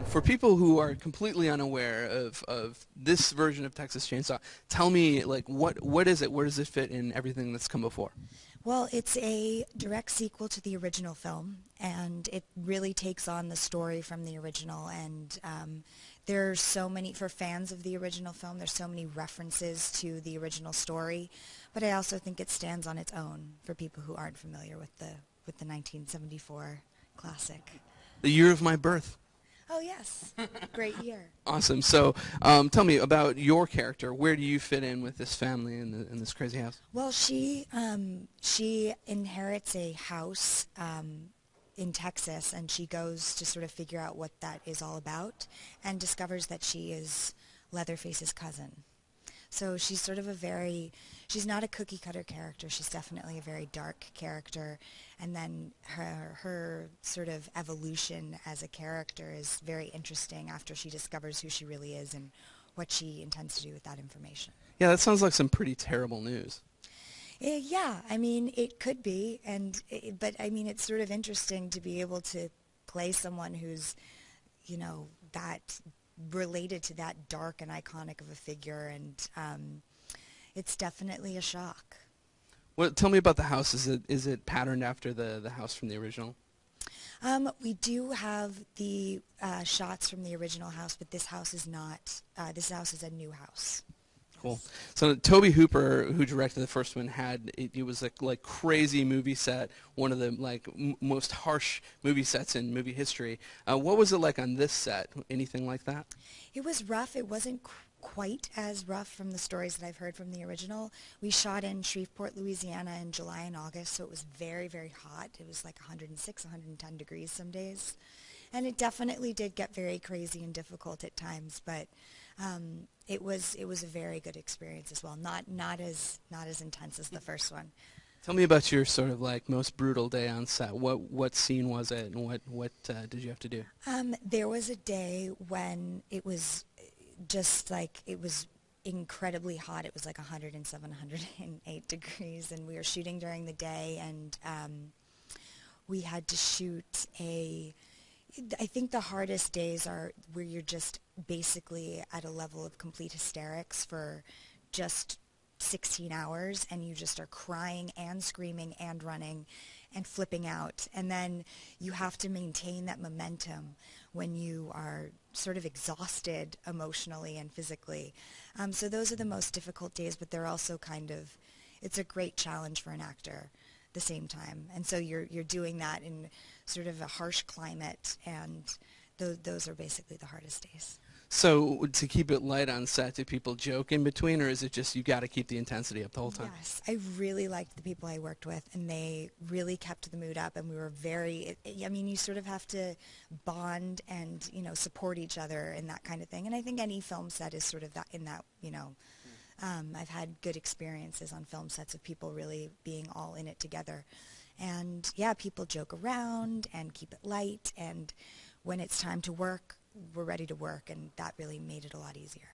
For people who are completely unaware of this version of Texas Chainsaw, tell me, like, what is it? Where does it fit in everything that's come before? Well, it's a direct sequel to the original film, and it really takes on the story from the original. And there's so many, for fans of the original film, there's so many references to the original story. But I also think it stands on its own for people who aren't familiar with the 1974 classic. The year of my birth. Oh yes, great year. Awesome. So, tell me about your character. Where do you fit in with this family in this crazy house? Well, she inherits a house in Texas, and she goes to sort of figure out what that is all about, and discovers that she is Leatherface's cousin. So she's sort of she's not a cookie cutter character. She's definitely a very dark character. And then her sort of evolution as a character is very interesting after she discovers who she really is and what she intends to do with that information. Yeah, that sounds like some pretty terrible news. Yeah, I mean, it could be, but I mean, it's sort of interesting to be able to play someone who's, that related to that dark and iconic of a figure, and it's definitely a shock. Well, tell me about the house. Is it patterned after the house from the original? We do have the shots from the original house, but this house is not. This house is a new house. Cool. So Tobe Hooper, who directed the first one, it was a like crazy movie set, one of the like most harsh movie sets in movie history. What was it like on this set? Anything like that? It was rough. It wasn't quite as rough from the stories that I've heard from the original. We shot in Shreveport, Louisiana in July and August, so it was very, very hot. It was like 106, 110 degrees some days. And it definitely did get very crazy and difficult at times, but it was a very good experience as well. Not as intense as the first one. Tell me about your sort of like most brutal day on set. What scene was it, and what did you have to do? There was a day when it was just like it was incredibly hot. It was like 107, 108 degrees, and we were shooting during the day, and we had to shoot I think the hardest days are where you're just basically at a level of complete hysterics for just 16 hours, and you just are crying and screaming and running and flipping out. And then you have to maintain that momentum when you are sort of exhausted emotionally and physically. So those are the most difficult days, but they're also it's a great challenge for an actor at the same time. And so you're doing that in sort of a harsh climate, and those are basically the hardest days. So to keep it light on set, do people joke in between, or is it just you got to keep the intensity up the whole time? Yes, I really liked the people I worked with, and they really kept the mood up, and we were I mean, you sort of have to bond and, support each other and that kind of thing. And I think any film set is sort of that in that, I've had good experiences on film sets of people really being all in it together. And yeah, people joke around and keep it light, and when it's time to work, we're ready to work, and that really made it a lot easier.